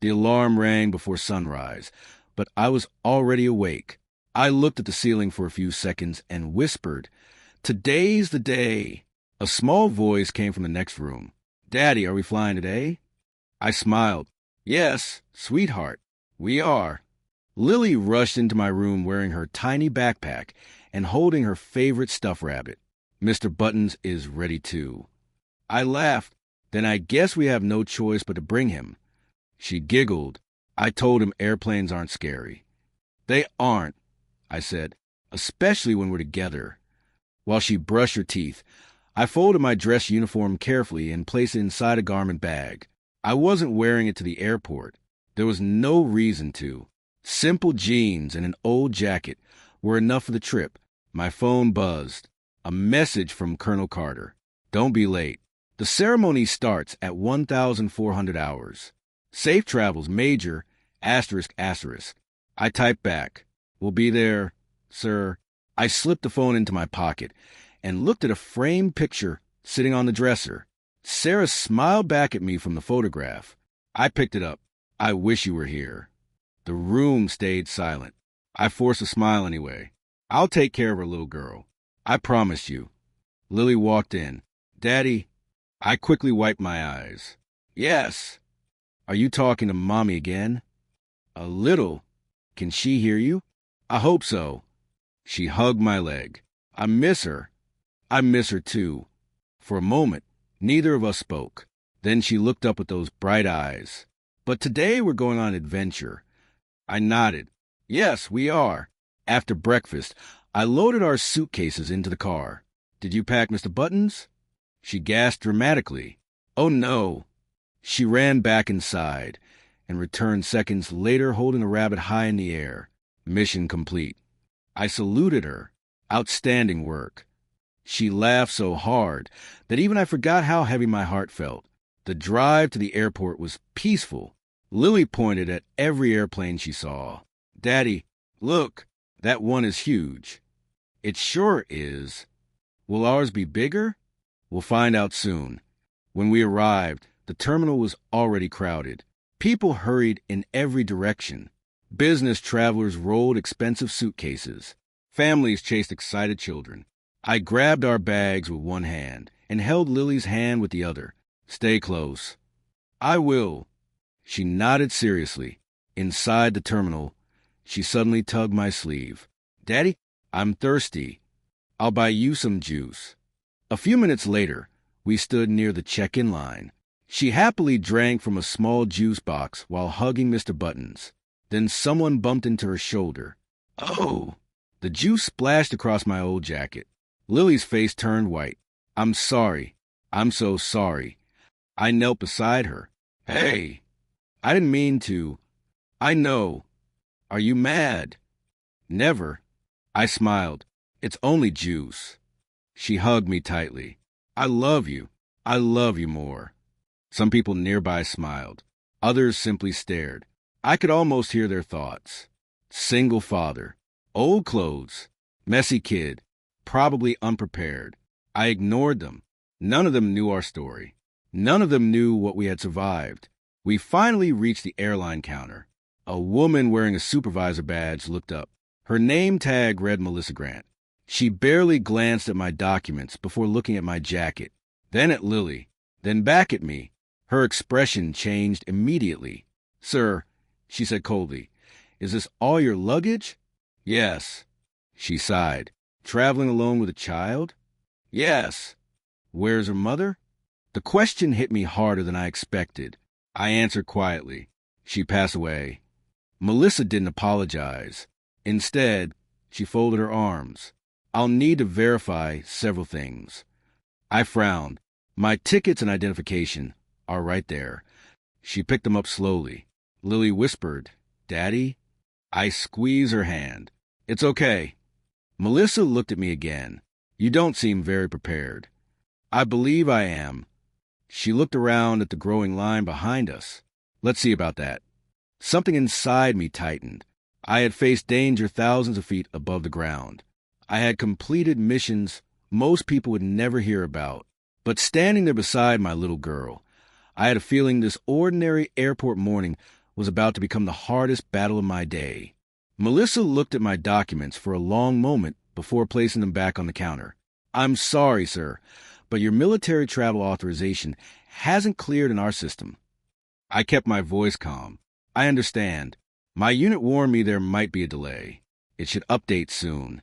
The alarm rang before sunrise, but I was already awake. I looked at the ceiling for a few seconds and whispered, "Today's the day." A small voice came from the next room. "Daddy, are we flying today?" I smiled. "Yes, sweetheart, we are." Lily rushed into my room wearing her tiny backpack and holding her favorite stuffed rabbit. "Mr. Buttons is ready too." I laughed. "Then I guess we have no choice but to bring him." She giggled. I told him airplanes aren't scary. "They aren't," I said, "especially when we're together." While she brushed her teeth, I folded my dress uniform carefully and placed it inside a garment bag. I wasn't wearing it to the airport. There was no reason to. Simple jeans and an old jacket were enough for the trip. My phone buzzed. A message from Colonel Carter. "Don't be late. The ceremony starts at 1,400 hours. Safe travels, Major, asterisk, asterisk." I typed back, "We'll be there, sir." I slipped the phone into my pocket and looked at a framed picture sitting on the dresser. Sarah smiled back at me from the photograph. I picked it up. "I wish you were here." The room stayed silent. I forced a smile anyway. "I'll take care of her little girl. I promise you." Lily walked in. "Daddy." I quickly wiped my eyes. "Yes." "Are you talking to Mommy again?" "A little." "Can she hear you?" "I hope so." She hugged my leg. "I miss her." "I miss her too." For a moment, neither of us spoke. Then she looked up with those bright eyes. "But today we're going on an adventure." I nodded. "Yes, we are." After breakfast, I loaded our suitcases into the car. "Did you pack Mr. Buttons?" She gasped dramatically. "Oh, no." She ran back inside and returned seconds later holding the rabbit high in the air. Mission complete. I saluted her. Outstanding work. She laughed so hard that even I forgot how heavy my heart felt. The drive to the airport was peaceful. Lily pointed at every airplane she saw. "Daddy, look, that one is huge." "It sure is." "Will ours be bigger?" "We'll find out soon." When we arrived, the terminal was already crowded. People hurried in every direction. Business travelers rolled expensive suitcases. Families chased excited children. I grabbed our bags with one hand and held Lily's hand with the other. "Stay close." "I will." She nodded seriously. Inside the terminal, she suddenly tugged my sleeve. "Daddy, I'm thirsty. I'll buy you some juice." A few minutes later, we stood near the check-in line. She happily drank from a small juice box while hugging Mr. Buttons. Then someone bumped into her shoulder. "Oh!" The juice splashed across my old jacket. Lily's face turned white. "I'm sorry. I'm so sorry." I knelt beside her. "Hey! I didn't mean to." "I know. Are you mad?" "Never." I smiled. "It's only juice." She hugged me tightly. "I love you. I love you more." Some people nearby smiled. Others simply stared. I could almost hear their thoughts. Single father. Old clothes. Messy kid. Probably unprepared. I ignored them. None of them knew our story. None of them knew what we had survived. We finally reached the airline counter. A woman wearing a supervisor badge looked up. Her name tag read Melissa Grant. She barely glanced at my documents before looking at my jacket, then at Lily, then back at me. Her expression changed immediately. "Sir," she said coldly, "is this all your luggage?" "Yes." She sighed. "Traveling alone with a child?" "Yes." "Where's her mother?" The question hit me harder than I expected. I answered quietly. "She passed away." Melissa didn't apologize. Instead, she folded her arms. "I'll need to verify several things." I frowned. "My tickets and identification are right there." She picked them up slowly. Lily whispered, "Daddy?" I squeezed her hand. "It's okay." Melissa looked at me again. "You don't seem very prepared." "I believe I am." She looked around at the growing line behind us. "Let's see about that." Something inside me tightened. I had faced danger thousands of feet above the ground. I had completed missions most people would never hear about. But standing there beside my little girl, I had a feeling this ordinary airport morning was about to become the hardest battle of my day. Melissa looked at my documents for a long moment before placing them back on the counter. "I'm sorry, sir, but your military travel authorization hasn't cleared in our system." I kept my voice calm. "I understand. My unit warned me there might be a delay. It should update soon."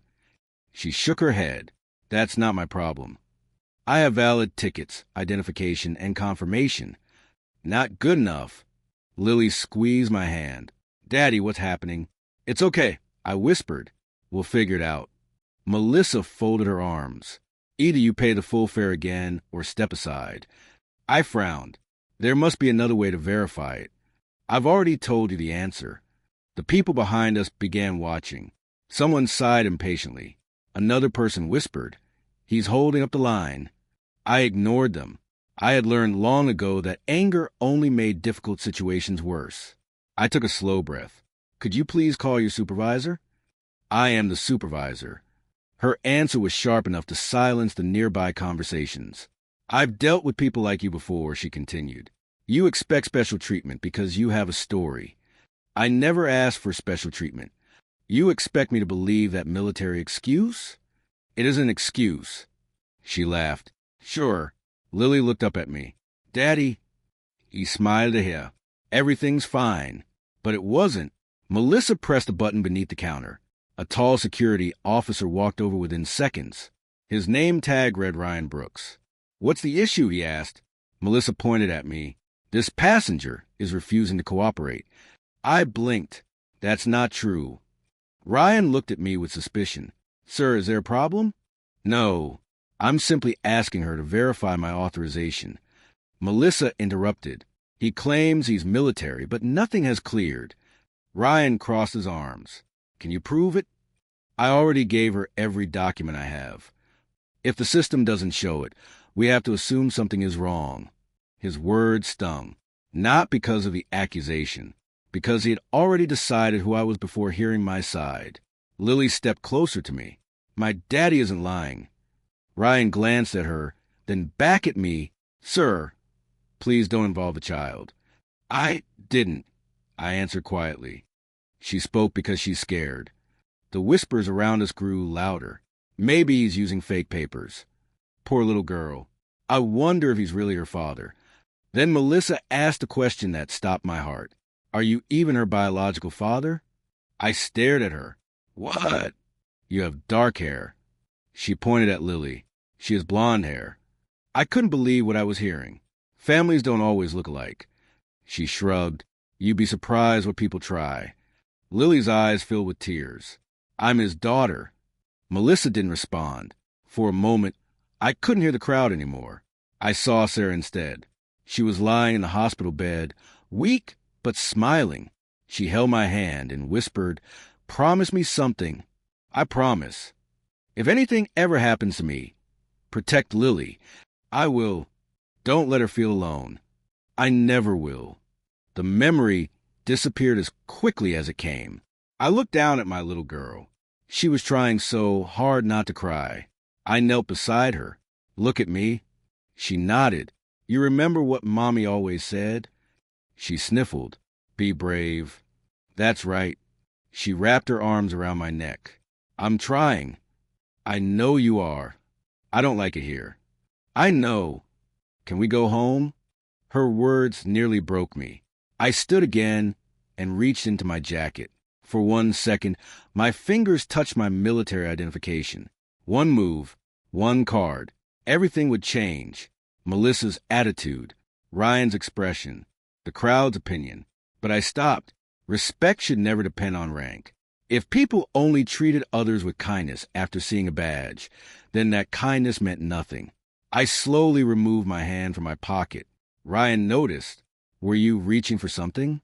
She shook her head. "That's not my problem. I have valid tickets, identification, and confirmation." "Not good enough." Lily squeezed my hand. "Daddy, what's happening?" "It's okay," I whispered. "We'll figure it out." Melissa folded her arms. "Either you pay the full fare again or step aside." I frowned. "There must be another way to verify it." "I've already told you the answer." The people behind us began watching. Someone sighed impatiently. Another person whispered, "He's holding up the line." I ignored them. I had learned long ago that anger only made difficult situations worse. I took a slow breath. "Could you please call your supervisor?" "I am the supervisor." Her answer was sharp enough to silence the nearby conversations. "I've dealt with people like you before," she continued. "You expect special treatment because you have a story. I never asked for special treatment. You expect me to believe that military excuse? It is an excuse." She laughed. "Sure." Lily looked up at me. "Daddy." He smiled at her. "Everything's fine." But it wasn't. Melissa pressed a button beneath the counter. A tall security officer walked over within seconds. His name tag read Ryan Brooks. "What's the issue?" he asked. Melissa pointed at me. "This passenger is refusing to cooperate." I blinked. "That's not true." Ryan looked at me with suspicion. "Sir, is there a problem?" "No. I'm simply asking her to verify my authorization." Melissa interrupted. "He claims he's military, but nothing has cleared." Ryan crossed his arms. "Can you prove it?" I already gave her every document I have. "If the system doesn't show it, we have to assume something is wrong." His words stung. Not because of the accusation, because he had already decided who I was before hearing my side. Lily stepped closer to me. "My daddy isn't lying." Ryan glanced at her, then back at me. "Sir, please don't involve the child." "I didn't," I answered quietly. She spoke because she's scared. The whispers around us grew louder. "Maybe he's using fake papers." "Poor little girl. I wonder if he's really her father." Then Melissa asked a question that stopped my heart. "Are you even her biological father?" I stared at her. "What?" "You have dark hair." She pointed at Lily. "She has blonde hair." I couldn't believe what I was hearing. Families don't always look alike. She shrugged. "You'd be surprised what people try." Lily's eyes filled with tears. "I'm his daughter." Melissa didn't respond. For a moment, I couldn't hear the crowd anymore. I saw Sarah instead. She was lying in the hospital bed, weak but smiling. She held my hand and whispered, "Promise me something." "I promise. If anything ever happens to me, protect Lily. I will. Don't let her feel alone." "I never will." The memory disappeared as quickly as it came. I looked down at my little girl. She was trying so hard not to cry. I knelt beside her. "Look at me." She nodded. "You remember what Mommy always said?" She sniffled. "Be brave." "That's right." She wrapped her arms around my neck. "I'm trying." "I know you are." "I don't like it here." "I know." "Can we go home?" Her words nearly broke me. I stood again and reached into my jacket. For 1 second, my fingers touched my military identification. One move, one card. Everything would change. Melissa's attitude, Ryan's expression, the crowd's opinion. But I stopped. Respect should never depend on rank. If people only treated others with kindness after seeing a badge, then that kindness meant nothing. I slowly removed my hand from my pocket. Ryan noticed. "Were you reaching for something?"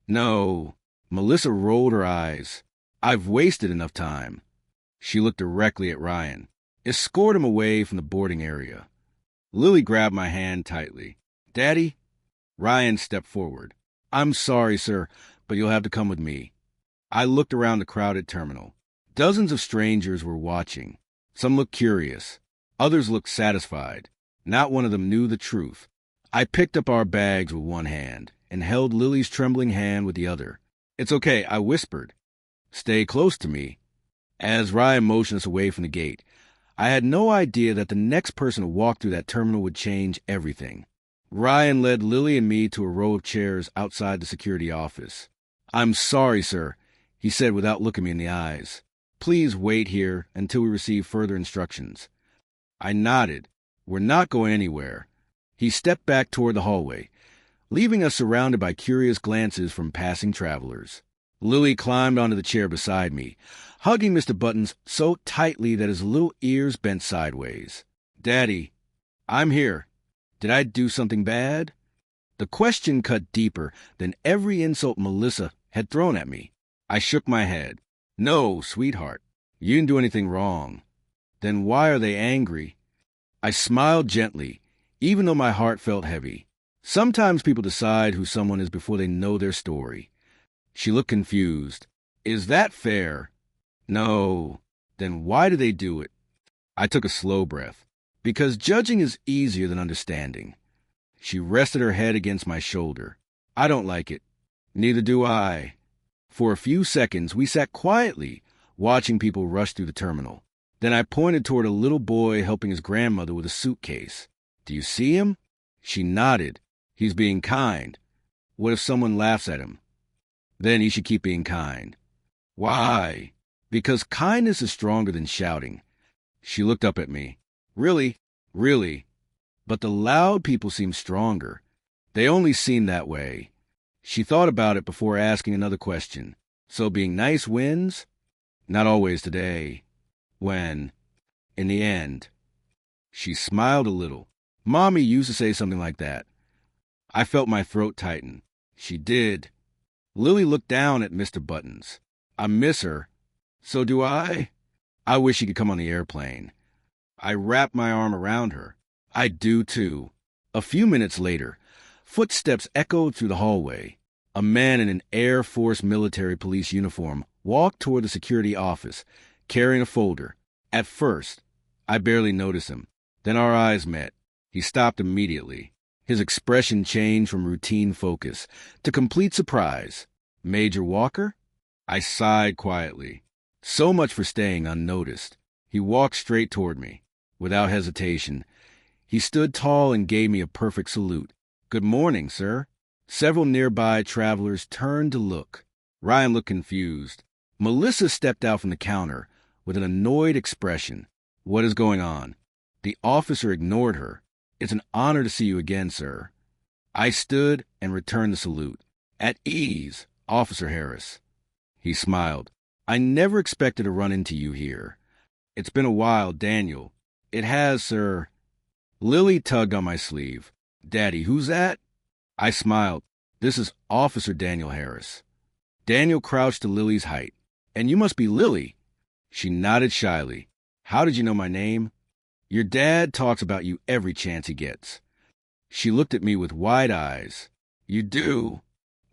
"No." Melissa rolled her eyes. "I've wasted enough time." She looked directly at Ryan. "Escort him away from the boarding area." Lily grabbed my hand tightly. "Daddy?" Ryan stepped forward. "I'm sorry, sir, but you'll have to come with me." I looked around the crowded terminal. Dozens of strangers were watching. Some looked curious. Others looked satisfied. Not one of them knew the truth. I picked up our bags with one hand and held Lily's trembling hand with the other. "It's okay," I whispered. "Stay close to me." As Ryan motioned us away from the gate, I had no idea that the next person to walk through that terminal would change everything. Ryan led Lily and me to a row of chairs outside the security office. "I'm sorry, sir," he said without looking me in the eyes. "Please wait here until we receive further instructions." I nodded. "We're not going anywhere." He stepped back toward the hallway, leaving us surrounded by curious glances from passing travelers. Lily climbed onto the chair beside me, hugging Mr. Buttons so tightly that his little ears bent sideways. "Daddy, I'm here. Did I do something bad?" The question cut deeper than every insult Melissa had thrown at me. I shook my head. "No, sweetheart, you didn't do anything wrong." "Then why are they angry?" I smiled gently, even though my heart felt heavy. Sometimes people decide who someone is before they know their story. She looked confused. "Is that fair?" "No." "Then why do they do it?" I took a slow breath. "Because judging is easier than understanding." She rested her head against my shoulder. "I don't like it." "Neither do I." For a few seconds, we sat quietly, watching people rush through the terminal. Then I pointed toward a little boy helping his grandmother with a suitcase. "Do you see him?" She nodded. "He's being kind." "What if someone laughs at him?" "Then he should keep being kind." "Why?" "Because kindness is stronger than shouting." She looked up at me. "Really? Really? But the loud people seem stronger. They only seem that way." She thought about it before asking another question. "So being nice wins?" "Not always today." "When?" "In the end." She smiled a little. "Mommy used to say something like that." I felt my throat tighten. She did. Lily looked down at Mr. Buttons. "I miss her." "So do I." "I wish she could come on the airplane." I wrapped my arm around her. "I do, too." A few minutes later, footsteps echoed through the hallway. A man in an Air Force military police uniform walked toward the security office, carrying a folder. At first, I barely noticed him. Then our eyes met. He stopped immediately. His expression changed from routine focus to complete surprise. "Major Walker?" I sighed quietly. So much for staying unnoticed. He walked straight toward me. Without hesitation, he stood tall and gave me a perfect salute. "Good morning, sir." Several nearby travelers turned to look. Ryan looked confused. Melissa stepped out from the counter with an annoyed expression. "What is going on?" The officer ignored her. "It's an honor to see you again, sir." I stood and returned the salute. "At ease, Officer Harris." He smiled. "I never expected to run into you here." "It's been a while, Daniel." "It has, sir." Lily tugged on my sleeve. "Daddy, who's that?" I smiled. "This is Officer Daniel Harris." Daniel crouched to Lily's height. "And you must be Lily." She nodded shyly. "How did you know my name?" "Your dad talks about you every chance he gets." She looked at me with wide eyes. "You do?"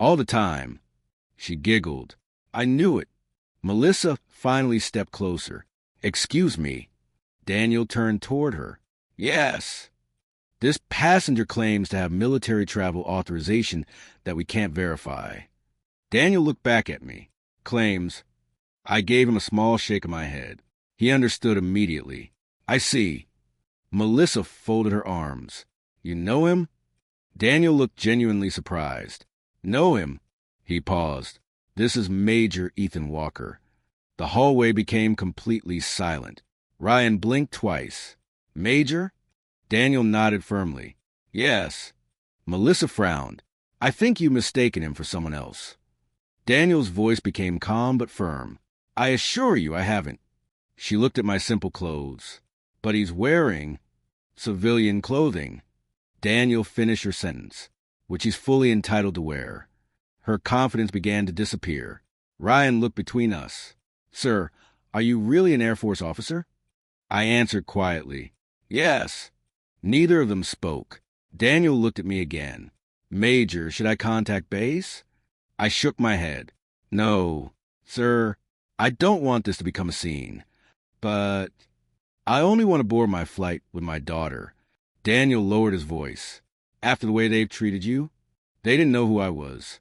"All the time." She giggled. "I knew it." Melissa finally stepped closer. "Excuse me." Daniel turned toward her. "Yes." "This passenger claims to have military travel authorization that we can't verify." Daniel looked back at me. "Claims." I gave him a small shake of my head. He understood immediately. "I see." Melissa folded her arms. "You know him?" Daniel looked genuinely surprised. "Know him?" He paused. "This is Major Ethan Walker." The hallway became completely silent. Ryan blinked twice. "Major?" Daniel nodded firmly. "Yes." Melissa frowned. "I think you've mistaken him for someone else." Daniel's voice became calm but firm. "I assure you I haven't." She looked at my simple clothes. "But he's wearing civilian clothing." Daniel finished her sentence, "which he's fully entitled to wear." Her confidence began to disappear. Ryan looked between us. "Sir, are you really an Air Force officer?" I answered quietly, "Yes." Neither of them spoke. Daniel looked at me again. "Major, should I contact base?" I shook my head. "No, sir, I don't want this to become a scene. But I only want to board my flight with my daughter." Daniel lowered his voice. "After the way they've treated you?" They didn't know who I was.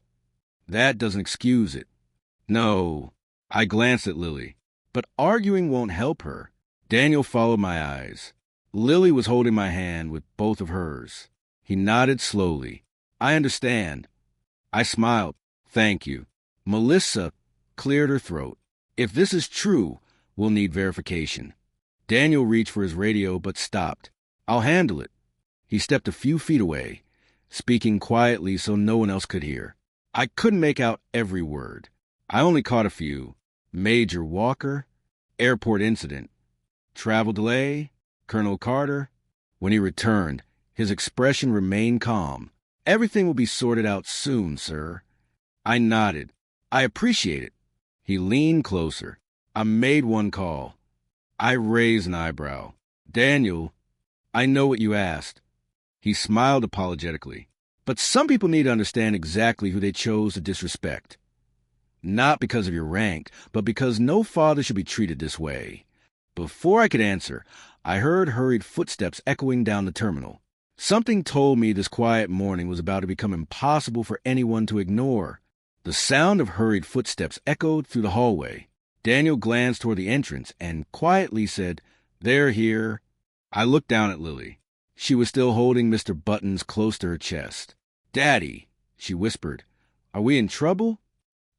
That doesn't excuse it. No. I glanced at Lily. But arguing won't help her. Daniel followed my eyes. Lily was holding my hand with both of hers. He nodded slowly. I understand. I smiled. Thank you. Melissa cleared her throat. If this is true, we'll need verification. Daniel reached for his radio but stopped. I'll handle it. He stepped a few feet away, speaking quietly so no one else could hear. I couldn't make out every word. I only caught a few. Major Walker, airport incident, travel delay, Colonel Carter. When he returned, his expression remained calm. Everything will be sorted out soon, sir. I nodded. I appreciate it. He leaned closer. I made one call. I raised an eyebrow. Daniel, I know what you asked. He smiled apologetically. But some people need to understand exactly who they chose to disrespect. Not because of your rank, but because no father should be treated this way. Before I could answer, I heard hurried footsteps echoing down the terminal. Something told me this quiet morning was about to become impossible for anyone to ignore. The sound of hurried footsteps echoed through the hallway. Daniel glanced toward the entrance and quietly said, "They're here." I looked down at Lily. She was still holding Mr. Buttons close to her chest. "Daddy," she whispered, "are we in trouble?"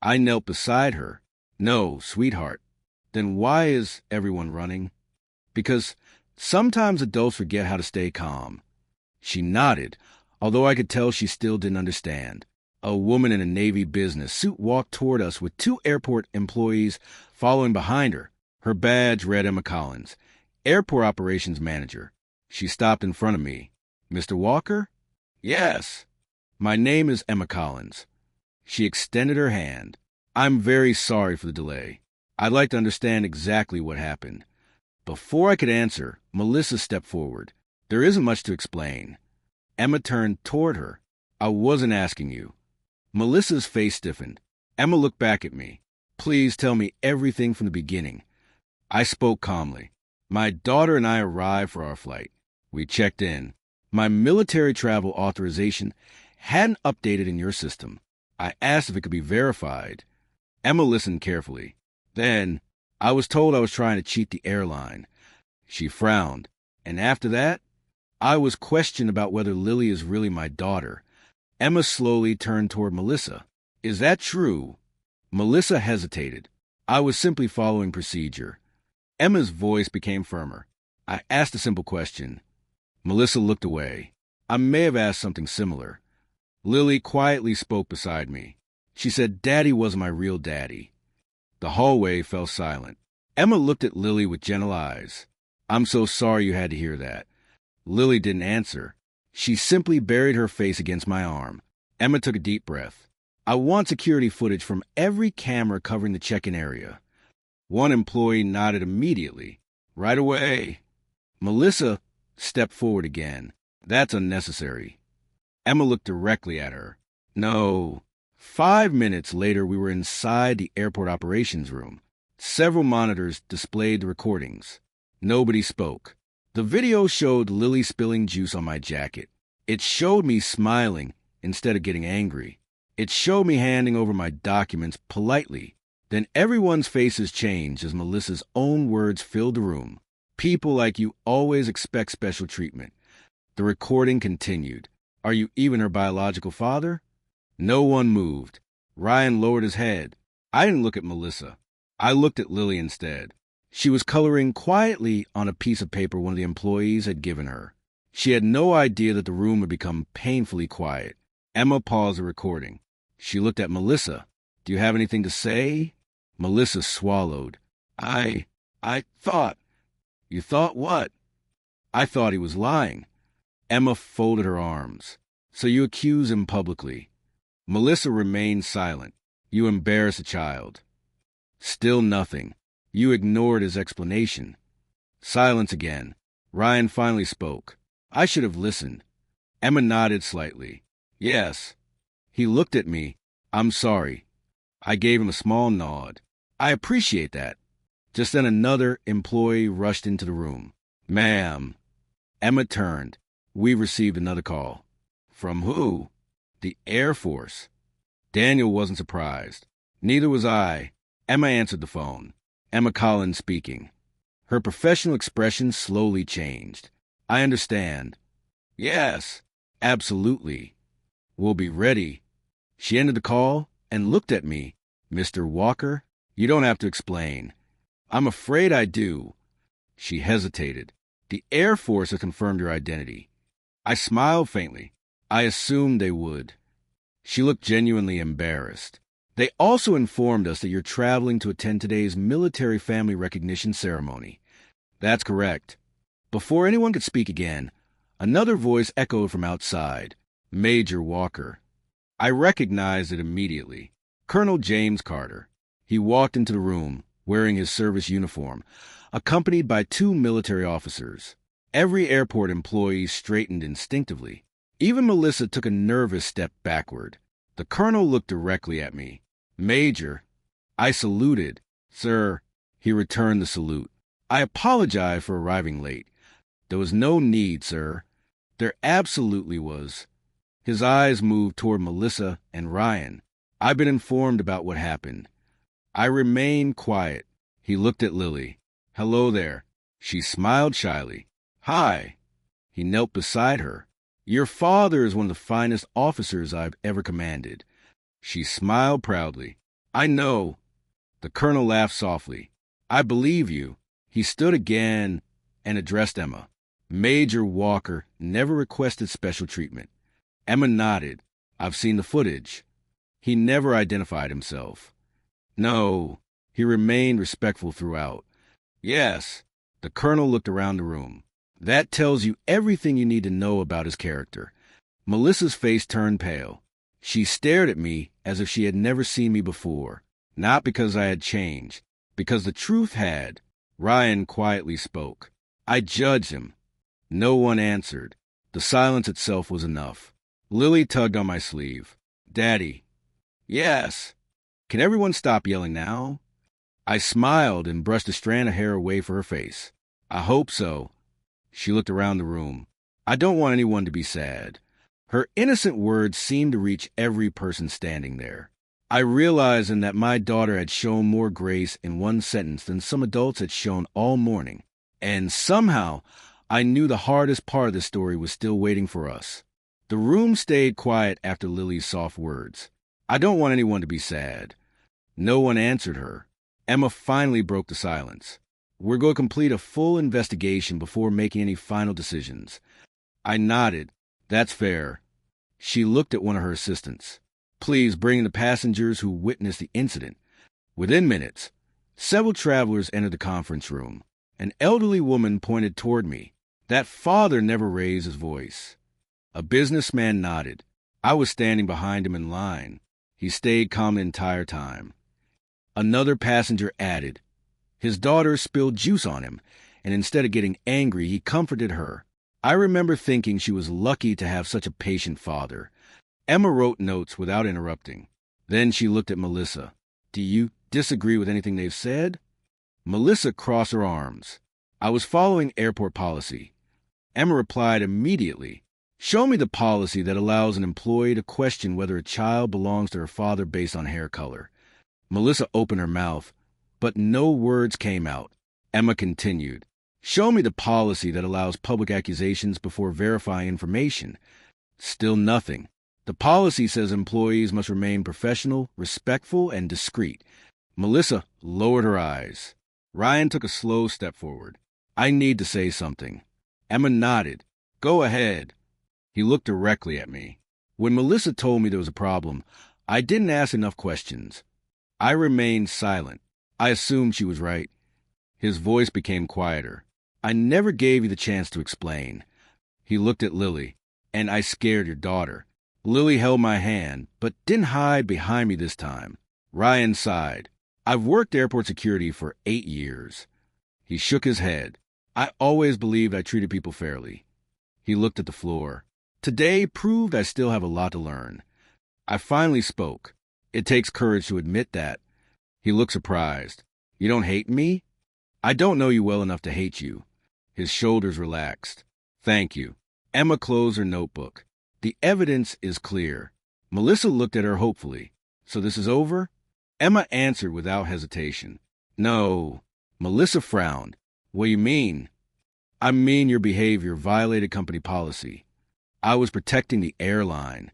I knelt beside her. "No, sweetheart." "Then why is everyone running?" "Because sometimes adults forget how to stay calm." She nodded, although I could tell she still didn't understand. A woman in a Navy business suit walked toward us with 2 airport employees following behind her. Her badge read Emma Collins, Airport Operations Manager. She stopped in front of me. "Mr. Walker?" "Yes." "My name is Emma Collins." She extended her hand. "I'm very sorry for the delay. I'd like to understand exactly what happened." Before I could answer, Melissa stepped forward. "There isn't much to explain." Emma turned toward her. "I wasn't asking you." Melissa's face stiffened. Emma looked back at me. "Please tell me everything from the beginning." I spoke calmly. "My daughter and I arrived for our flight. We checked in. My military travel authorization hadn't updated in your system. I asked if it could be verified." Emma listened carefully. "Then, I was told I was trying to cheat the airline." She frowned. "And after that, I was questioned about whether Lily is really my daughter." Emma slowly turned toward Melissa. "Is that true?" Melissa hesitated. "I was simply following procedure." Emma's voice became firmer. I asked a simple question. Melissa looked away. I may have asked something similar. Lily quietly spoke beside me. She said Daddy wasn't my real daddy. The hallway fell silent. Emma looked at Lily with gentle eyes. "I'm so sorry you had to hear that." Lily didn't answer. She simply buried her face against my arm. Emma took a deep breath. "I want security footage from every camera covering the check-in area." One employee nodded immediately. "Right away." Melissa stepped forward again. "That's unnecessary." Emma looked directly at her. "No." 5 minutes later, we were inside the airport operations room. Several monitors displayed the recordings. Nobody spoke. The video showed Lily spilling juice on my jacket. It showed me smiling instead of getting angry. It showed me handing over my documents politely. Then everyone's faces changed as Melissa's own words filled the room. "People like you always expect special treatment." The recording continued. "Are you even her biological father?" No one moved. Ryan lowered his head. I didn't look at Melissa. I looked at Lily instead. She was coloring quietly on a piece of paper one of the employees had given her. She had no idea that the room would become painfully quiet. Emma paused the recording. She looked at Melissa. "Do you have anything to say?" Melissa swallowed. I thought." "You thought what?" "I thought he was lying." Emma folded her arms. "So you accuse him publicly." Melissa remained silent. "You embarrass a child." Still nothing. "You ignored his explanation." Silence again. Ryan finally spoke. "I should have listened." Emma nodded slightly. "Yes." He looked at me. "I'm sorry." I gave him a small nod. "I appreciate that." Just then another employee rushed into the room. "Ma'am." Emma turned. "We received another call." "From who?" The Air Force. Daniel wasn't surprised. Neither was I. Emma answered the phone. Emma Collins speaking. Her professional expression slowly changed. I understand. Yes, absolutely. We'll be ready. She ended the call and looked at me. Mr. Walker, you don't have to explain. I'm afraid I do. She hesitated. The Air Force has confirmed your identity. I smiled faintly. I assumed they would. She looked genuinely embarrassed. They also informed us that you're traveling to attend today's military family recognition ceremony. That's correct. Before anyone could speak again, another voice echoed from outside. Major Walker. I recognized it immediately. Colonel James Carter. He walked into the room, wearing his service uniform, accompanied by 2 military officers. Every airport employee straightened instinctively. Even Melissa took a nervous step backward. The colonel looked directly at me. Major. I saluted. Sir. He returned the salute. I apologize for arriving late. There was no need, sir. There absolutely was. His eyes moved toward Melissa and Ryan. I've been informed about what happened. I remained quiet. He looked at Lily. Hello there. She smiled shyly. Hi. He knelt beside her. Your father is one of the finest officers I've ever commanded. She smiled proudly. I know. The colonel laughed softly. I believe you. He stood again and addressed Emma. Major Walker never requested special treatment. Emma nodded. I've seen the footage. He never identified himself. No. He remained respectful throughout. Yes. The colonel looked around the room. That tells you everything you need to know about his character. Melissa's face turned pale. She stared at me as if she had never seen me before. Not because I had changed, because the truth had. Ryan quietly spoke. I judged him. No one answered. The silence itself was enough. Lily tugged on my sleeve. Daddy. Yes. Can everyone stop yelling now? I smiled and brushed a strand of hair away from her face. I hope so. She looked around the room. I don't want anyone to be sad. Her innocent words seemed to reach every person standing there. I realized then that my daughter had shown more grace in one sentence than some adults had shown all morning. And somehow, I knew the hardest part of the story was still waiting for us. The room stayed quiet after Lily's soft words. I don't want anyone to be sad. No one answered her. Emma finally broke the silence. We're going to complete a full investigation before making any final decisions. I nodded. That's fair. She looked at one of her assistants. Please bring the passengers who witnessed the incident. Within minutes, several travelers entered the conference room. An elderly woman pointed toward me. That father never raised his voice. A businessman nodded. I was standing behind him in line. He stayed calm the entire time. Another passenger added. His daughter spilled juice on him, and instead of getting angry, he comforted her. I remember thinking she was lucky to have such a patient father. Emma wrote notes without interrupting. Then she looked at Melissa. Do you disagree with anything they've said? Melissa crossed her arms. I was following airport policy. Emma replied immediately. Show me the policy that allows an employee to question whether a child belongs to her father based on hair color. Melissa opened her mouth, but no words came out. Emma continued. Show me the policy that allows public accusations before verifying information. Still nothing. The policy says employees must remain professional, respectful, and discreet. Melissa lowered her eyes. Ryan took a slow step forward. I need to say something. Emma nodded. Go ahead. He looked directly at me. When Melissa told me there was a problem, I didn't ask enough questions. I remained silent. I assumed she was right. His voice became quieter. I never gave you the chance to explain. He looked at Lily. And I scared your daughter. Lily held my hand, but didn't hide behind me this time. Ryan sighed. I've worked airport security for 8 years. He shook his head. I always believed I treated people fairly. He looked at the floor. Today proved I still have a lot to learn. I finally spoke. It takes courage to admit that. He looked surprised. You don't hate me? I don't know you well enough to hate you. His shoulders relaxed. Thank you. Emma closed her notebook. The evidence is clear. Melissa looked at her hopefully. So this is over? Emma answered without hesitation. No. Melissa frowned. What do you mean? I mean your behavior violated company policy. I was protecting the airline.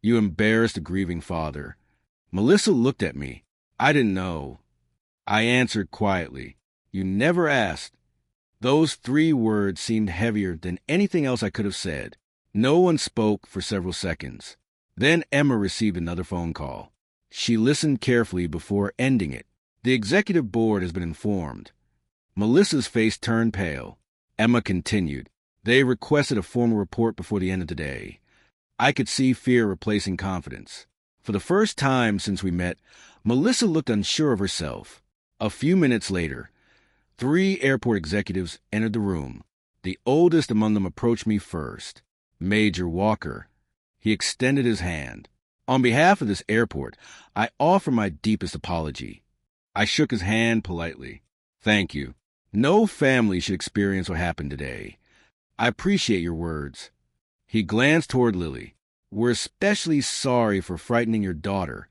You embarrassed a grieving father. Melissa looked at me. I didn't know. I answered quietly. You never asked. Those 3 words seemed heavier than anything else I could have said. No one spoke for several seconds. Then Emma received another phone call. She listened carefully before ending it. The executive board has been informed. Melissa's face turned pale. Emma continued. They requested a formal report before the end of the day. I could see fear replacing confidence. For the first time since we met, Melissa looked unsure of herself. A few minutes later, 3 airport executives entered the room. The oldest among them approached me first. Major Walker. He extended his hand. On behalf of this airport, I offer my deepest apology. I shook his hand politely. Thank you. No family should experience what happened today. I appreciate your words. He glanced toward Lily. We're especially sorry for frightening your daughter.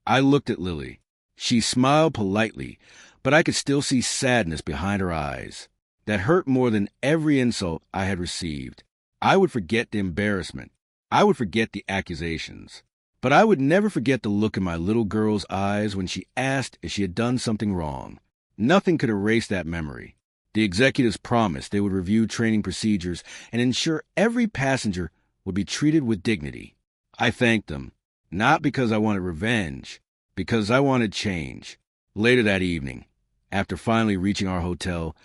I looked at Lily. She smiled politely, but I could still see sadness behind her eyes. That hurt more than every insult I had received. I would forget the embarrassment. I would forget the accusations. But I would never forget the look in my little girl's eyes when she asked if she had done something wrong. Nothing could erase that memory. The executives promised they would review training procedures and ensure every passenger would be treated with dignity. I thanked them, not because I wanted revenge, because I wanted change. Later that evening, after finally reaching our hotel,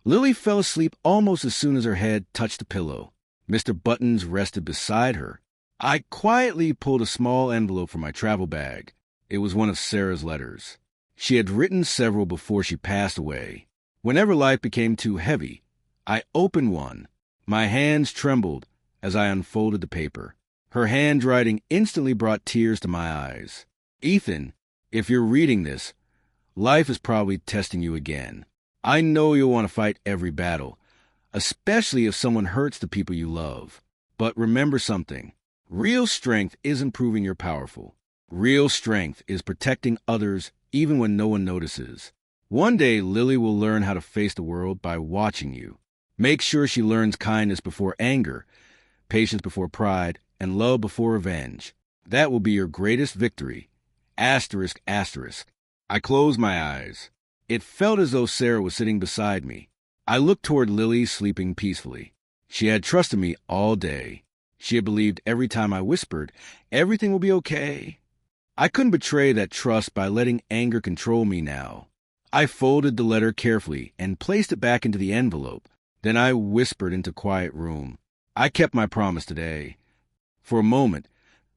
Lily fell asleep almost as soon as her head touched the pillow. Mr. Buttons rested beside her. I quietly pulled a small envelope from my travel bag. It was one of Sarah's letters. She had written several before she passed away. Whenever life became too heavy, I opened one. My hands trembled as I unfolded the paper. Her handwriting instantly brought tears to my eyes. Ethan, if you're reading this, life is probably testing you again. I know you'll want to fight every battle, especially if someone hurts the people you love. But remember something. Real strength isn't proving you're powerful. Real strength is protecting others even when no one notices. One day, Lily will learn how to face the world by watching you. Make sure she learns kindness before anger, patience before pride, and love before revenge. That will be your greatest victory. Asterisk, asterisk. I closed my eyes. It felt as though Sarah was sitting beside me. I looked toward Lily sleeping peacefully. She had trusted me all day. She had believed every time I whispered, everything will be okay. I couldn't betray that trust by letting anger control me now. I folded the letter carefully and placed it back into the envelope. Then I whispered into a quiet room. I kept my promise today. For a moment,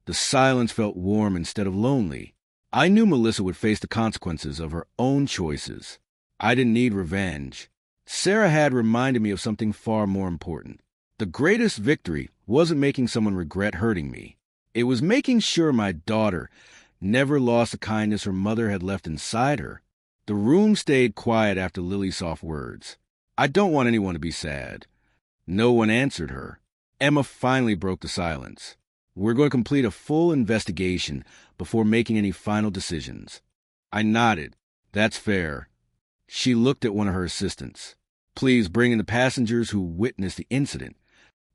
the silence felt warm instead of lonely. I knew Melissa would face the consequences of her own choices. I didn't need revenge. Sarah had reminded me of something far more important. The greatest victory wasn't making someone regret hurting me. It was making sure my daughter never lost the kindness her mother had left inside her. The room stayed quiet after Lily's soft words. I don't want anyone to be sad. No one answered her. Emma finally broke the silence. We're going to complete a full investigation before making any final decisions. I nodded. That's fair. She looked at one of her assistants. Please bring in the passengers who witnessed the incident.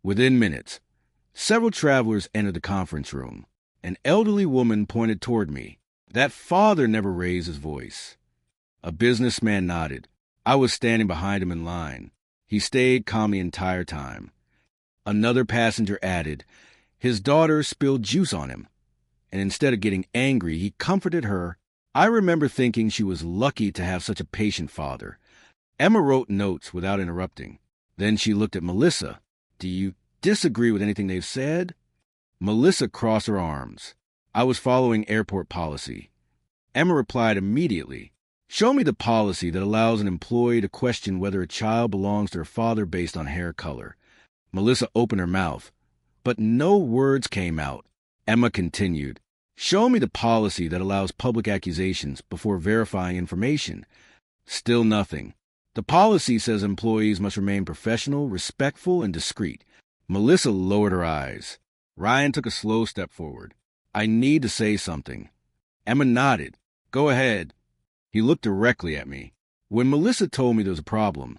Within minutes, several travelers entered the conference room. An elderly woman pointed toward me. That father never raised his voice. A businessman nodded. I was standing behind him in line. He stayed calm the entire time. Another passenger added, his daughter spilled juice on him, and instead of getting angry, he comforted her. I remember thinking she was lucky to have such a patient father. Emma wrote notes without interrupting. Then she looked at Melissa. Do you disagree with anything they've said? Melissa crossed her arms. I was following airport policy. Emma replied immediately. Show me the policy that allows an employee to question whether a child belongs to her father based on hair color. Melissa opened her mouth, but no words came out. Emma continued. Show me the policy that allows public accusations before verifying information. Still nothing. The policy says employees must remain professional, respectful, and discreet. Melissa lowered her eyes. Ryan took a slow step forward. I need to say something. Emma nodded. Go ahead. He looked directly at me. When Melissa told me there was a problem,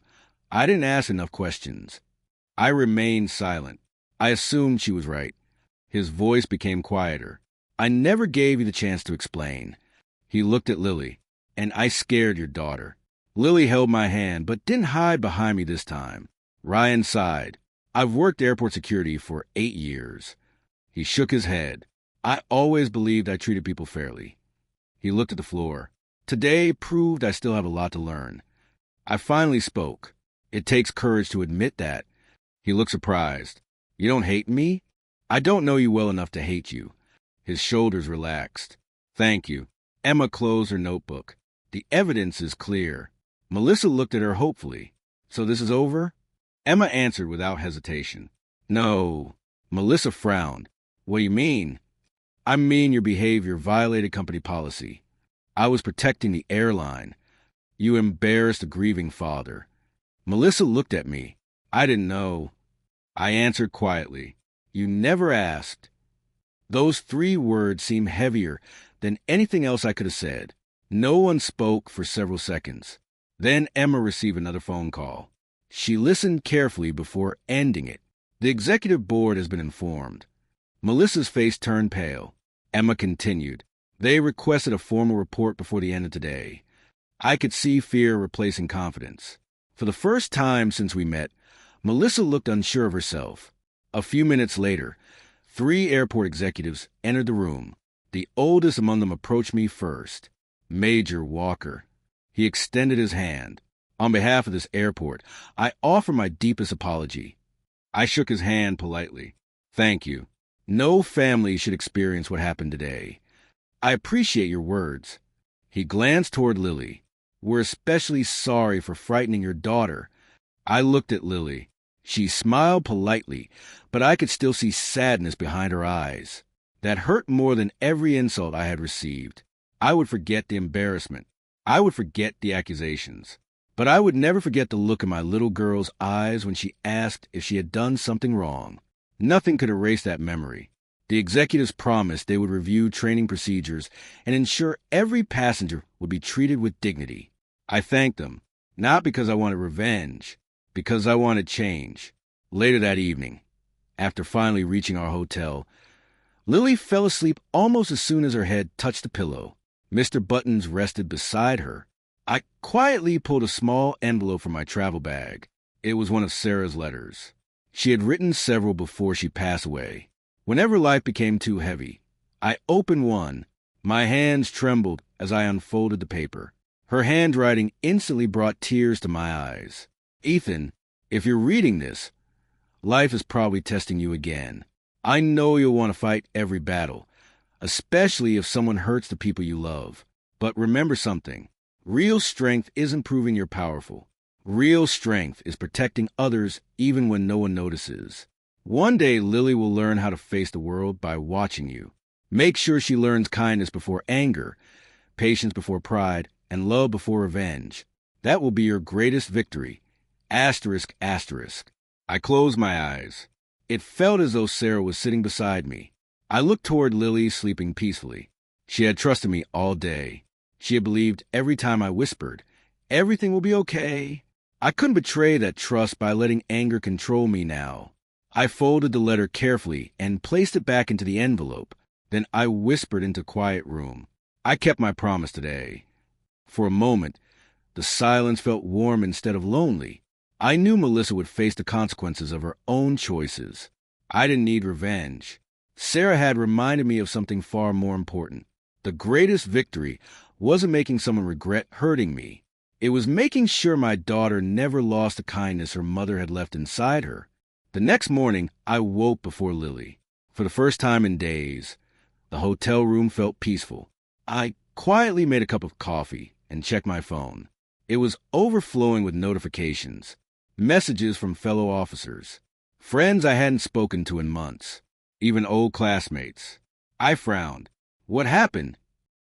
I didn't ask enough questions. I remained silent. I assumed she was right. His voice became quieter. I never gave you the chance to explain. He looked at Lily. And I scared your daughter. Lily held my hand, but didn't hide behind me this time. Ryan sighed. I've worked airport security for 8 years. He shook his head. I always believed I treated people fairly. He looked at the floor. Today proved I still have a lot to learn. I finally spoke. It takes courage to admit that. He looked surprised. You don't hate me? I don't know you well enough to hate you. His shoulders relaxed. Thank you. Emma closed her notebook. The evidence is clear. Melissa looked at her hopefully. So this is over? Emma answered without hesitation. No. Melissa frowned. What do you mean? I mean your behavior violated company policy. I was protecting the airline. You embarrassed a grieving father. Melissa looked at me. I didn't know. I answered quietly. You never asked. Those 3 words seemed heavier than anything else I could have said. No one spoke for several seconds. Then Emma received another phone call. She listened carefully before ending it. The executive board has been informed. Melissa's face turned pale. Emma continued. They requested a formal report before the end of today. I could see fear replacing confidence. For the first time since we met, Melissa looked unsure of herself. A few minutes later, 3 airport executives entered the room. The oldest among them approached me first. Major Walker. He extended his hand. On behalf of this airport, I offer my deepest apology. I shook his hand politely. Thank you. No family should experience what happened today. I appreciate your words. He glanced toward Lily. We're especially sorry for frightening your daughter. I looked at Lily. She smiled politely, but I could still see sadness behind her eyes. That hurt more than every insult I had received. I would forget the embarrassment. I would forget the accusations. But I would never forget the look in my little girl's eyes when she asked if she had done something wrong. Nothing could erase that memory. The executives promised they would review training procedures and ensure every passenger would be treated with dignity. I thanked them, not because I wanted revenge, because I wanted change. Later that evening, after finally reaching our hotel, Lily fell asleep almost as soon as her head touched the pillow. Mr. Buttons rested beside her. I quietly pulled a small envelope from my travel bag. It was one of Sarah's letters. She had written several before she passed away. Whenever life became too heavy, I opened one. My hands trembled as I unfolded the paper. Her handwriting instantly brought tears to my eyes. Ethan, if you're reading this, life is probably testing you again. I know you'll want to fight every battle, especially if someone hurts the people you love. But remember something. Real strength isn't proving you're powerful. Real strength is protecting others even when no one notices. One day, Lily will learn how to face the world by watching you. Make sure she learns kindness before anger, patience before pride, and love before revenge. That will be your greatest victory. Asterisk, asterisk. I closed my eyes. It felt as though Sarah was sitting beside me. I looked toward Lily sleeping peacefully. She had trusted me all day. She had believed every time I whispered, everything will be okay. I couldn't betray that trust by letting anger control me now. I folded the letter carefully and placed it back into the envelope. Then I whispered into the quiet room. I kept my promise today. For a moment, the silence felt warm instead of lonely. I knew Melissa would face the consequences of her own choices. I didn't need revenge. Sarah had reminded me of something far more important. The greatest victory wasn't making someone regret hurting me. It was making sure my daughter never lost the kindness her mother had left inside her. The next morning, I woke before Lily. For the first time in days, the hotel room felt peaceful. I quietly made a cup of coffee and checked my phone. It was overflowing with notifications, messages from fellow officers, friends I hadn't spoken to in months, even old classmates. I frowned. What happened?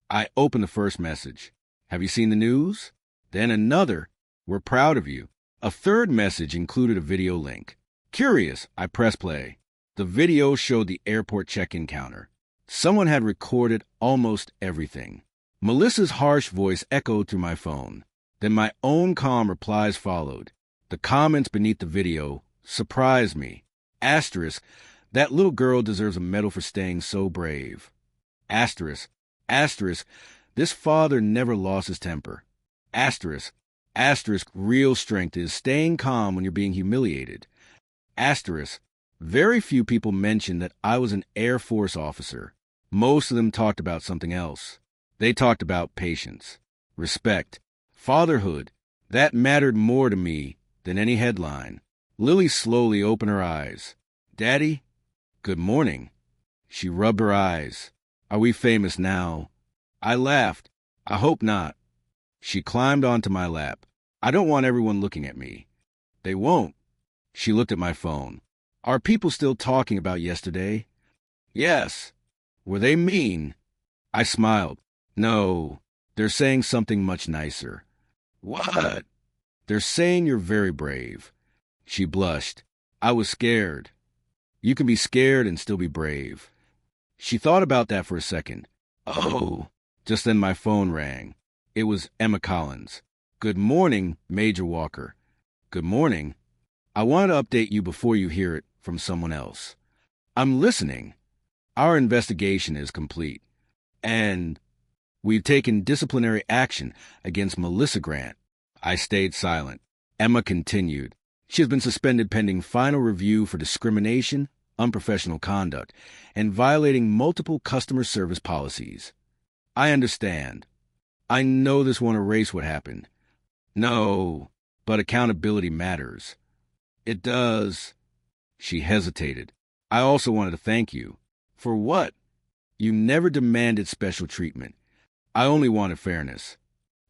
I opened the first message. Have you seen the news? Then another. We're proud of you. A third message included a video link. Curious, I pressed play. The video showed the airport check-in counter. Someone had recorded almost everything. Melissa's harsh voice echoed through my phone. Then my own calm replies followed. The comments beneath the video surprised me. Asterisk, that little girl deserves a medal for staying so brave. Asterisk, asterisk, this father never lost his temper. Asterisk, asterisk, real strength is staying calm when you're being humiliated. Asterisk, very few people mentioned that I was an Air Force officer. Most of them talked about something else. They talked about patience, respect, fatherhood. That mattered more to me than any headline. Lily slowly opened her eyes. Daddy, good morning. She rubbed her eyes. Are we famous now? I laughed. I hope not. She climbed onto my lap. I don't want everyone looking at me. They won't. She looked at my phone. Are people still talking about yesterday? Yes. Were they mean? I smiled. No, they're saying something much nicer. What? They're saying you're very brave. She blushed. I was scared. You can be scared and still be brave. She thought about that for a second. Oh. Just then my phone rang. It was Emma Collins. Good morning, Major Walker. Good morning. I wanted to update you before you hear it from someone else. I'm listening. Our investigation is complete. And we've taken disciplinary action against Melissa Grant. I stayed silent. Emma continued. She has been suspended pending final review for discrimination, unprofessional conduct, and violating multiple customer service policies. I understand. I know this won't erase what happened. No, but accountability matters. It does. She hesitated. I also wanted to thank you. For what? You never demanded special treatment. I only wanted fairness.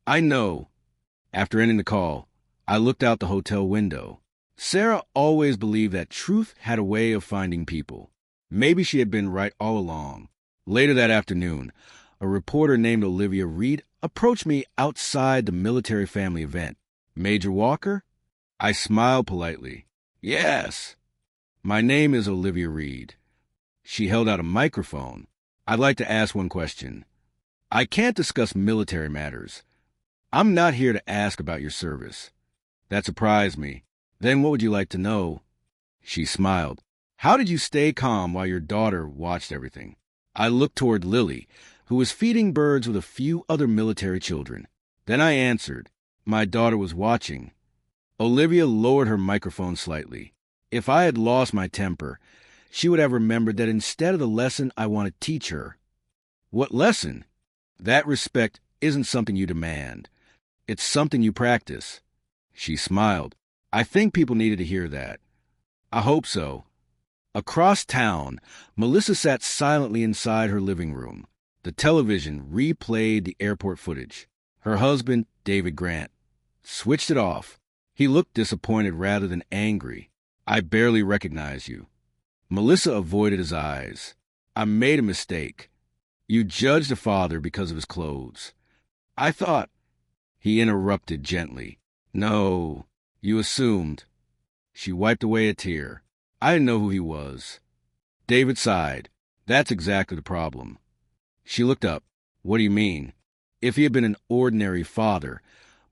I know. After ending the call, I looked out the hotel window. Sarah always believed that truth had a way of finding people. Maybe she had been right all along. Later that afternoon, a reporter named Olivia Reed approached me outside the military family event. Major Walker? I smiled politely. Yes. My name is Olivia Reed. She held out a microphone. I'd like to ask one question. I can't discuss military matters. I'm not here to ask about your service. That surprised me. Then what would you like to know? She smiled. How did you stay calm while your daughter watched everything? I looked toward Lily, who was feeding birds with a few other military children. Then I answered. My daughter was watching. Olivia lowered her microphone slightly. If I had lost my temper, she would have remembered that instead of the lesson I want to teach her. What lesson? That respect isn't something you demand. It's something you practice. She smiled. I think people needed to hear that. I hope so. Across town, Melissa sat silently inside her living room. The television replayed the airport footage. Her husband, David Grant, switched it off. He looked disappointed rather than angry. I barely recognize you. Melissa avoided his eyes. I made a mistake. You judged a father because of his clothes. I thought... He interrupted gently. No, you assumed. She wiped away a tear. I didn't know who he was. David sighed. That's exactly the problem. She looked up. What do you mean? If he had been an ordinary father,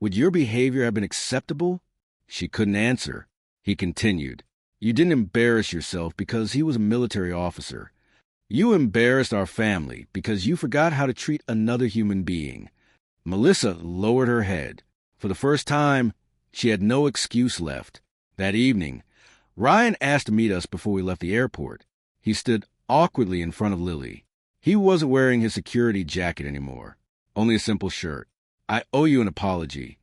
would your behavior have been acceptable? She couldn't answer. He continued. You didn't embarrass yourself because he was a military officer. You embarrassed our family because you forgot how to treat another human being. Melissa lowered her head. For the first time, she had no excuse left. That evening, Ryan asked to meet us before we left the airport. He stood awkwardly in front of Lily. He wasn't wearing his security jacket anymore, only a simple shirt. I owe you an apology.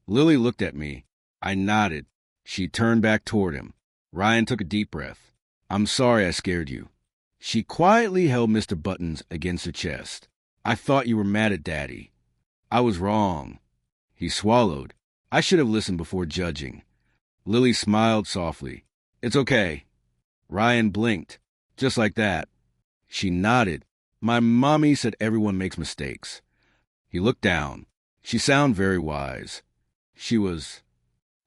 Lily looked at me. I nodded. She turned back toward him. Ryan took a deep breath. I'm sorry I scared you. She quietly held Mr. Buttons against her chest. I thought you were mad at Daddy. I was wrong. He swallowed. I should have listened before judging. Lily smiled softly. It's okay. Ryan blinked. Just like that. She nodded. My mommy said everyone makes mistakes. He looked down. She sounded very wise. She was...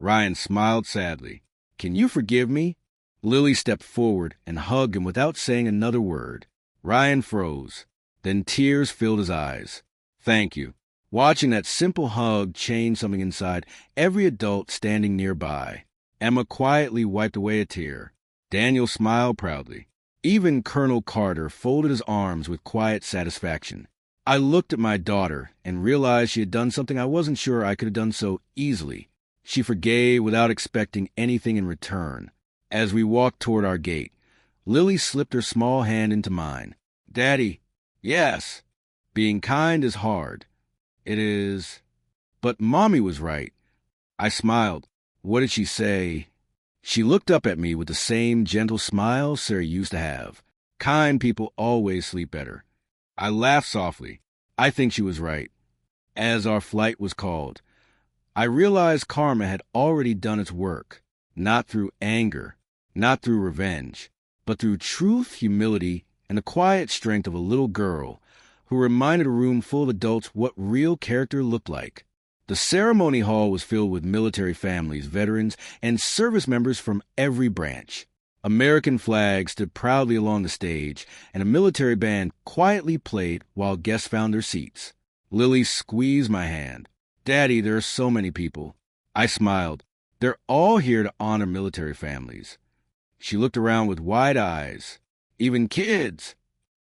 Ryan smiled sadly. Can you forgive me? Lily stepped forward and hugged him without saying another word. Ryan froze. Then tears filled his eyes. Thank you. Watching that simple hug change something inside every adult standing nearby. Emma quietly wiped away a tear. Daniel smiled proudly. Even Colonel Carter folded his arms with quiet satisfaction. I looked at my daughter and realized she had done something I wasn't sure I could have done so easily. She forgave without expecting anything in return. As we walked toward our gate, Lily slipped her small hand into mine. Daddy, yes. Being kind is hard. It is. But Mommy was right. I smiled. What did she say? She looked up at me with the same gentle smile Sarah used to have. Kind people always sleep better. I laughed softly. I think she was right. As our flight was called, I realized karma had already done its work, not through anger, not through revenge, but through truth, humility, and the quiet strength of a little girl who reminded a room full of adults what real character looked like. The ceremony hall was filled with military families, veterans, and service members from every branch. American flags stood proudly along the stage, and a military band quietly played while guests found their seats. Lily squeezed my hand. Daddy, there are so many people. I smiled. They're all here to honor military families. She looked around with wide eyes. Even kids.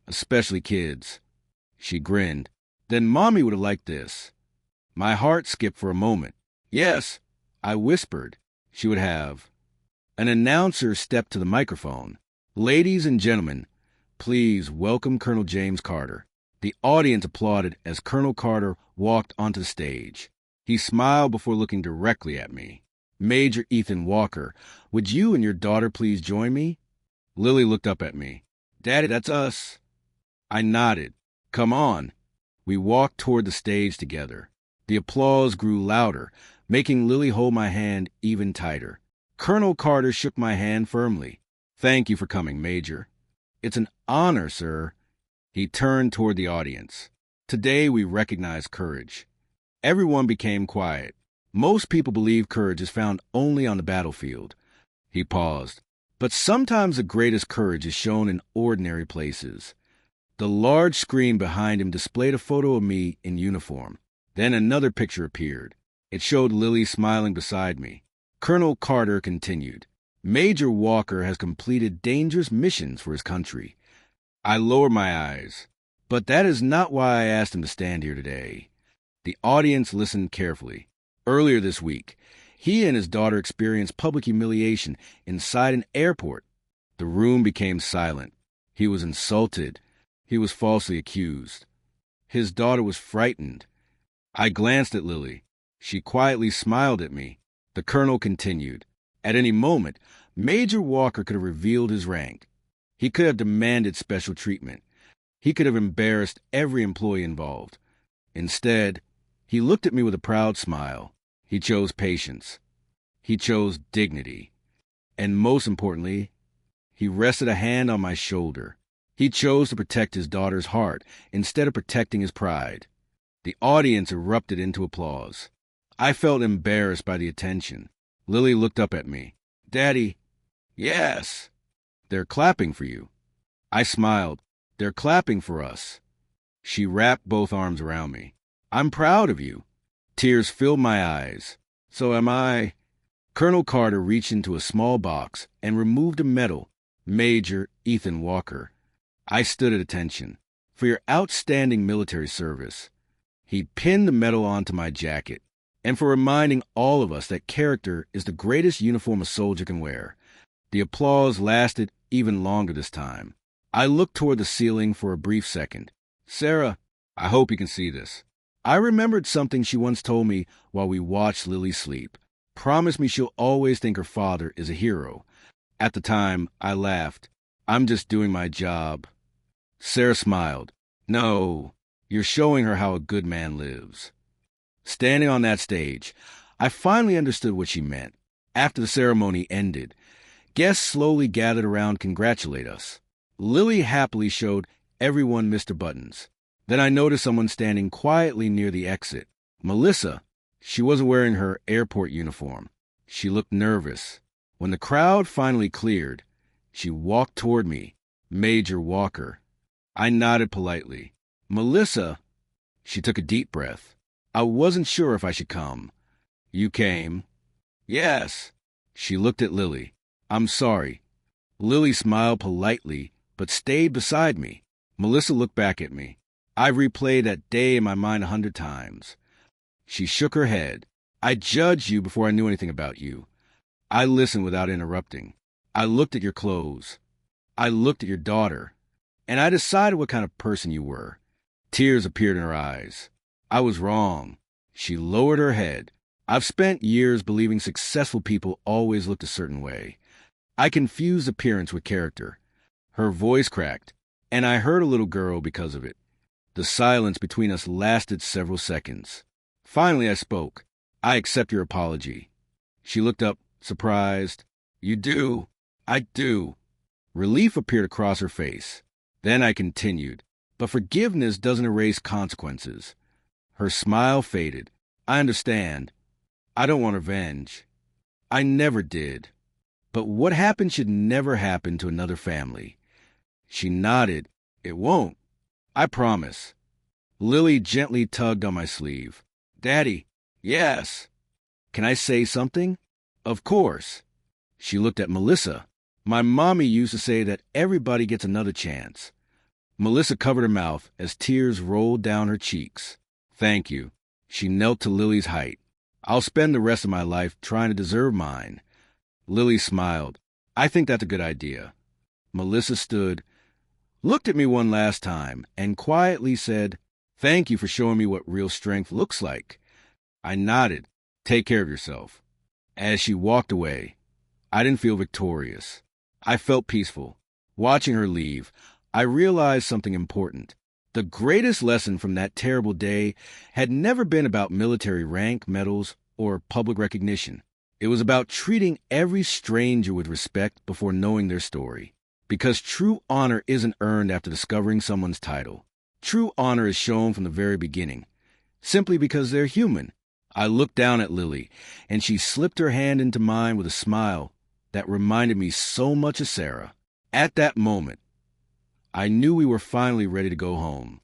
Especially kids. She grinned. Then Mommy would have liked this. My heart skipped for a moment. Yes, I whispered. She would have. An announcer stepped to the microphone. Ladies and gentlemen, please welcome Colonel James Carter. The audience applauded as Colonel Carter walked onto the stage. He smiled before looking directly at me. Major Ethan Walker, would you and your daughter please join me? Lily looked up at me. Daddy, that's us. I nodded. Come on. We walked toward the stage together. The applause grew louder, making Lily hold my hand even tighter. Colonel Carter shook my hand firmly. Thank you for coming, Major. It's an honor, sir. He turned toward the audience. Today we recognize courage. Everyone became quiet. Most people believe courage is found only on the battlefield. He paused. But sometimes the greatest courage is shown in ordinary places. The large screen behind him displayed a photo of me in uniform. Then another picture appeared. It showed Lily smiling beside me. Colonel Carter continued. Major Walker has completed dangerous missions for his country. I lowered my eyes. But that is not why I asked him to stand here today. The audience listened carefully. Earlier this week, he and his daughter experienced public humiliation inside an airport. The room became silent. He was insulted. He was falsely accused. His daughter was frightened. I glanced at Lily. She quietly smiled at me. The colonel continued. At any moment, Major Walker could have revealed his rank. He could have demanded special treatment. He could have embarrassed every employee involved. Instead, he looked at me with a proud smile. He chose patience. He chose dignity. And most importantly, he rested a hand on my shoulder. He chose to protect his daughter's heart instead of protecting his pride. The audience erupted into applause. I felt embarrassed by the attention. Lily looked up at me. Daddy, yes. They're clapping for you. I smiled. They're clapping for us. She wrapped both arms around me. I'm proud of you. Tears filled my eyes. So am I. Colonel Carter reached into a small box and removed a medal. Major Ethan Walker. I stood at attention. For your outstanding military service. He pinned the medal onto my jacket. And for reminding all of us that character is the greatest uniform a soldier can wear. The applause lasted even longer this time. I looked toward the ceiling for a brief second. Sarah, I hope you can see this. I remembered something she once told me while we watched Lily sleep. Promise me she'll always think her father is a hero. At the time, I laughed. I'm just doing my job. Sarah smiled. No, you're showing her how a good man lives. Standing on that stage, I finally understood what she meant. After the ceremony ended, guests slowly gathered around to congratulate us. Lily happily showed everyone Mr. Buttons. Then I noticed someone standing quietly near the exit. Melissa. She wasn't wearing her airport uniform. She looked nervous. When the crowd finally cleared, she walked toward me. Major Walker. I nodded politely. Melissa, she took a deep breath. I wasn't sure if I should come. You came. Yes. She looked at Lily. I'm sorry. Lily smiled politely, but stayed beside me. Melissa looked back at me. I've replayed that day in my mind 100 times. She shook her head. I judged you before I knew anything about you. I listened without interrupting. I looked at your clothes. I looked at your daughter. And I decided what kind of person you were. Tears appeared in her eyes. I was wrong. She lowered her head. I've spent years believing successful people always looked a certain way. I confused appearance with character. Her voice cracked, and I hurt a little girl because of it. The silence between us lasted several seconds. Finally, I spoke. I accept your apology. She looked up, surprised. You do? I do. Relief appeared across her face. Then I continued. But forgiveness doesn't erase consequences. Her smile faded. I understand. I don't want revenge. I never did. But what happened should never happen to another family. She nodded. It won't. I promise. Lily gently tugged on my sleeve. Daddy. Yes. Can I say something? Of course. She looked at Melissa. My mommy used to say that everybody gets another chance. Melissa covered her mouth as tears rolled down her cheeks. Thank you. She knelt to Lily's height. I'll spend the rest of my life trying to deserve mine. Lily smiled. I think that's a good idea. Melissa stood, looked at me one last time, and quietly said, Thank you for showing me what real strength looks like. I nodded. Take care of yourself. As she walked away, I didn't feel victorious. I felt peaceful. Watching her leave, I realized something important. The greatest lesson from that terrible day had never been about military rank, medals, or public recognition. It was about treating every stranger with respect before knowing their story. Because true honor isn't earned after discovering someone's title. True honor is shown from the very beginning, simply because they're human. I looked down at Lily, and she slipped her hand into mine with a smile that reminded me so much of Sarah. At that moment, I knew we were finally ready to go home.